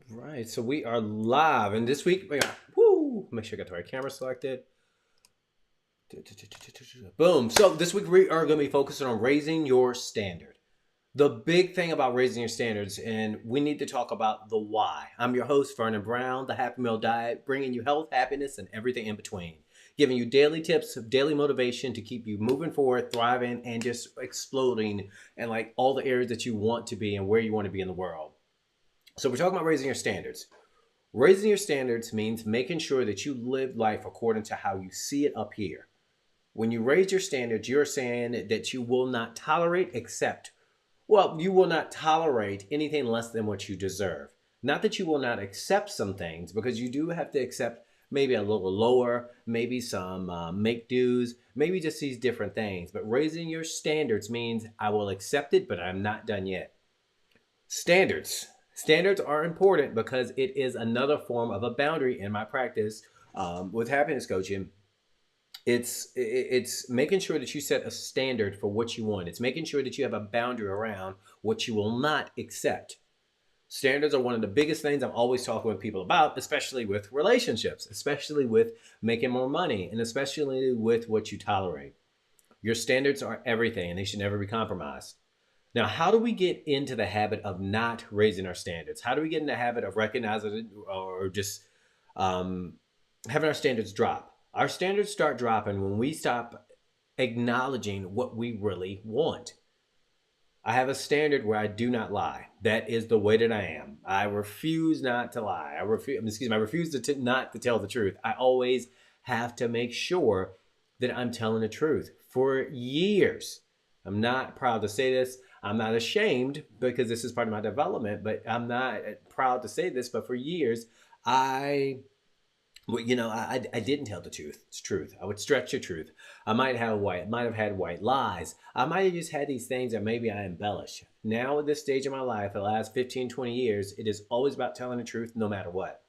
Right, so we are live, and this week we got woo. Make sure I got the right camera selected. Boom. So this week we are going to be focusing on raising your standard. The big thing about raising your standards, and we need to talk about the why. I'm your host, Vernon Brown, the Happy Meal Diet, bringing you health, happiness, and everything in between. Giving you daily tips, daily motivation to keep you moving forward, thriving, and just exploding in like all the areas that you want to be and where you want to be in the world. So we're talking about raising your standards. Raising your standards means making sure that you live life according to how you see it up here. When you raise your standards, you're saying that you will not tolerate, accept, well, you will not tolerate anything less than what you deserve. Not that you will not accept some things, because you do have to accept maybe a little lower, maybe some make dues, maybe just these different things. But raising your standards means I will accept it, but I'm not done yet. Standards. Standards are important because it is another form of a boundary in my practice with happiness coaching. It's making sure that you set a standard for what you want. It's making sure that you have a boundary around what you will not accept. Standards are one of the biggest things I'm always talking with people about, especially with relationships, especially with making more money, and especially with what you tolerate. Your standards are everything and they should never be compromised. Now, how do we get into the habit of not raising our standards? How do we get in the habit of recognizing it or just um, having our standards drop? Our standards start dropping when we stop acknowledging what we really want. I have a standard where I do not lie. That is the way that I am. I refuse not to lie. I refuse not to tell the truth. I always have to make sure that I'm telling the truth. For years, I'm not proud to say this. I'm not ashamed because this is part of my development, but I'm not proud to say this. But for years, I I didn't tell the truth. It's truth. I would stretch the truth. Might have had white lies. I might have just had these things that maybe I embellish. Now at this stage of my life, the last 15, 20 years, it is always about telling the truth no matter what.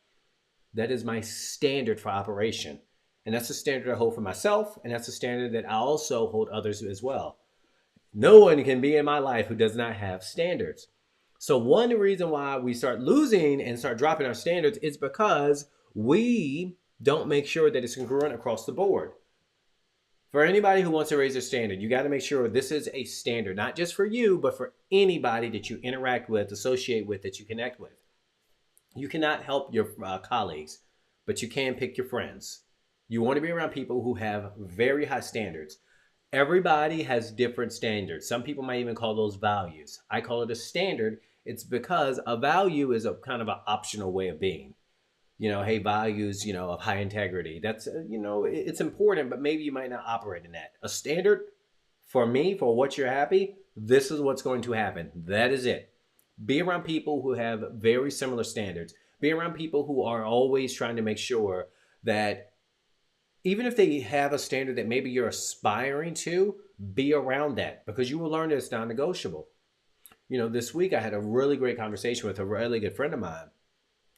That is my standard for operation. And that's the standard I hold for myself, and that's the standard that I also hold others as well. No one can be in my life who does not have standards. So one reason why we start losing and start dropping our standards is because we don't make sure that it's congruent across the board. For anybody who wants to raise their standard, you got to make sure this is a standard, not just for you, but for anybody that you interact with, associate with, that you connect with. You cannot help your colleagues, but you can pick your friends. You want to be around people who have very high standards. Everybody has different standards. Some people might even call those values. I call it a standard. It's because a value is a kind of an optional way of being. Hey, values, of high integrity. That's, it's important, but maybe you might not operate in that. A standard for me, for what you're happy, this is what's going to happen. That is it. Be around people who have very similar standards. Be around people who are always trying to make sure that even if they have a standard that maybe you're aspiring to, be around that because you will learn that it's non-negotiable. This week I had a really great conversation with a really good friend of mine.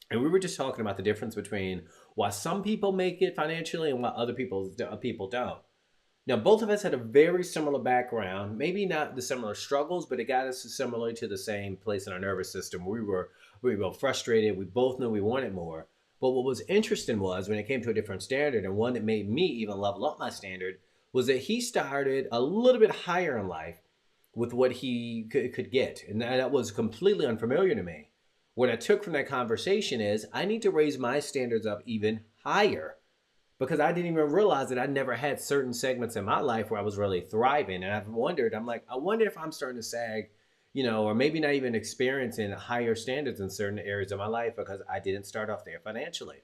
And we were just talking about the difference between why some people make it financially and why other people don't. Now, both of us had a very similar background, maybe not the similar struggles, but it got us similar to the same place in our nervous system. We were frustrated. We both knew we wanted more. But what was interesting was when it came to a different standard, and one that made me even level up my standard, was that he started a little bit higher in life with what he could get. And that was completely unfamiliar to me. What I took from that conversation is I need to raise my standards up even higher because I didn't even realize that I never had certain segments in my life where I was really thriving. And I've wondered, I wonder if I'm starting to sag, or maybe not even experiencing higher standards in certain areas of my life because I didn't start off there financially.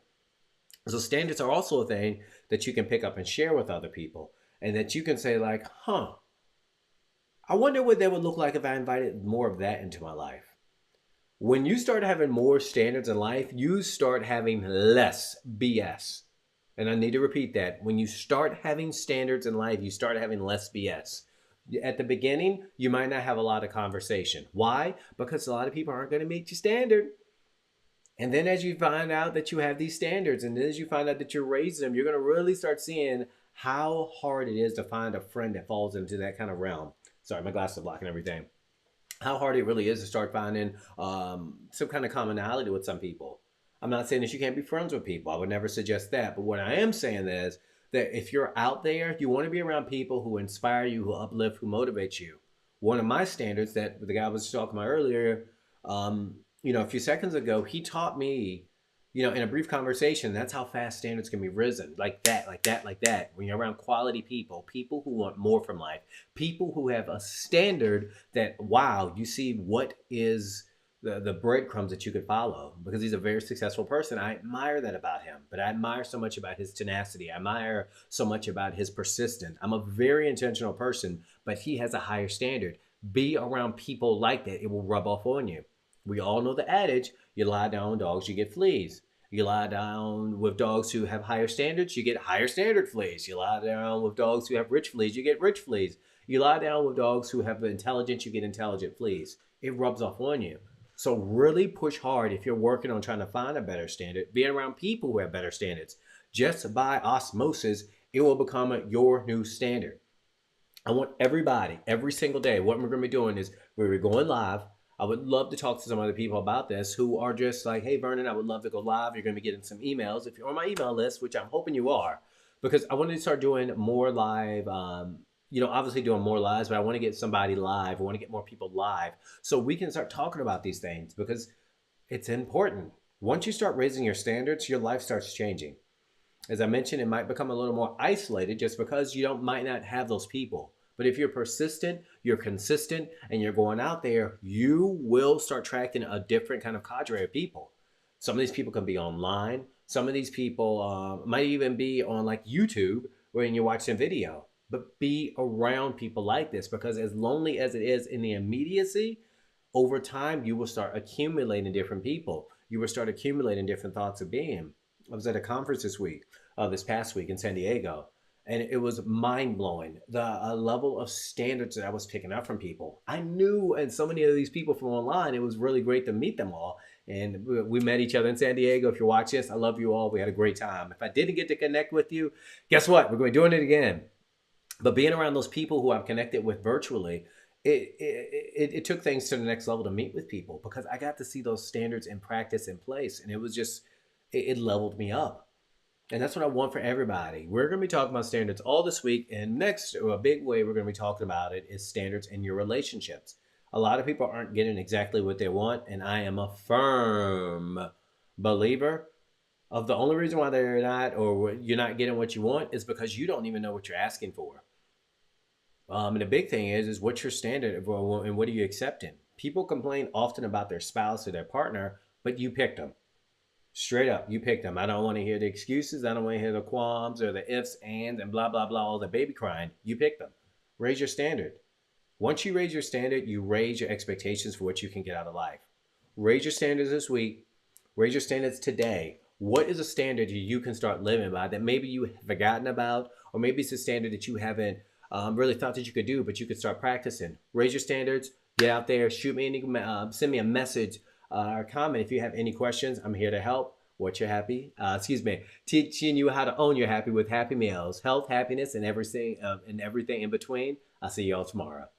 So standards are also a thing that you can pick up and share with other people and that you can say like, I wonder what that would look like if I invited more of that into my life. When you start having more standards in life, you start having less BS. And I need to repeat that. When you start having standards in life, you start having less BS. At the beginning, you might not have a lot of conversation. Why? Because a lot of people aren't going to meet your standard. And then as you find out that you have these standards, and then as you find out that you're raising them, you're going to really start seeing how hard it is to find a friend that falls into that kind of realm. Sorry, my glasses are blocking everything. how hard it really is to start finding some kind of commonality with some people. I'm not saying that you can't be friends with people. I would never suggest that. But what I am saying is that if you're out there, you want to be around people who inspire you, who uplift, who motivate you. One of my standards that the guy was talking about earlier, a few seconds ago, he taught me, in a brief conversation, that's how fast standards can be risen. Like that, like that, like that. When you're around quality people, people who want more from life, people who have a standard that, wow, you see what is the breadcrumbs that you could follow, because he's a very successful person. I admire that about him, but I admire so much about his tenacity. I admire so much about his persistence. I'm a very intentional person, but he has a higher standard. Be around people like that. It will rub off on you. We all know the adage, you lie down with dogs, you get fleas. You lie down with dogs who have higher standards, you get higher standard fleas. You lie down with dogs who have rich fleas, you get rich fleas. You lie down with dogs who have intelligence, you get intelligent fleas. It rubs off on you. So really push hard if you're working on trying to find a better standard. Being around people who have better standards. Just by osmosis, it will become your new standard. I want everybody, every single day, what we're going to be doing is we're going live. I would love to talk to some other people about this who are just like, hey, Vernon, I would love to go live. You're going to be getting some emails. If you're on my email list, which I'm hoping you are, because I wanted to start doing more live, obviously doing more lives, but I want to get somebody live. I want to get more people live so we can start talking about these things, because it's important. Once you start raising your standards, your life starts changing. As I mentioned, it might become a little more isolated just because might not have those people. But if you're persistent, you're consistent, and you're going out there, you will start attracting a different kind of cadre of people. Some of these people can be online. Some of these people might even be on like YouTube when you're watching video. But be around people like this, because as lonely as it is in the immediacy, over time, you will start accumulating different people. You will start accumulating different thoughts of being. I was at a conference this past week in San Diego, and it was mind blowing. The level of standards that I was picking up from people. I knew, and so many of these people from online, it was really great to meet them all. And we met each other in San Diego. If you're watching this, I love you all. We had a great time. If I didn't get to connect with you, guess what? We're going to be doing it again. But being around those people who I've connected with virtually, it took things to the next level to meet with people, because I got to see those standards in practice in place. And it was just, it leveled me up. And that's what I want for everybody. We're going to be talking about standards all this week. And next, a big way we're going to be talking about it is standards in your relationships. A lot of people aren't getting exactly what they want. And I am a firm believer of the only reason why they're not, or you're not getting what you want, is because you don't even know what you're asking for. And the big thing is what's your standard and what are you accepting? People complain often about their spouse or their partner, but you picked them. Straight up, you picked them. I don't want to hear the excuses. I don't want to hear the qualms or the ifs, ands, and blah, blah, blah, all the baby crying. You picked them. Raise your standard. Once you raise your standard, you raise your expectations for what you can get out of life. Raise your standards this week. Raise your standards today. What is a standard you can start living by that maybe you have forgotten about, or maybe it's a standard that you haven't really thought that you could do, but you could start practicing? Raise your standards. Get out there. Shoot me send me a message or comment if you have any questions. I'm here to help. What you're happy, teaching you how to own your happy with Happy Meals, health, happiness, and everything in between. I'll see you all tomorrow.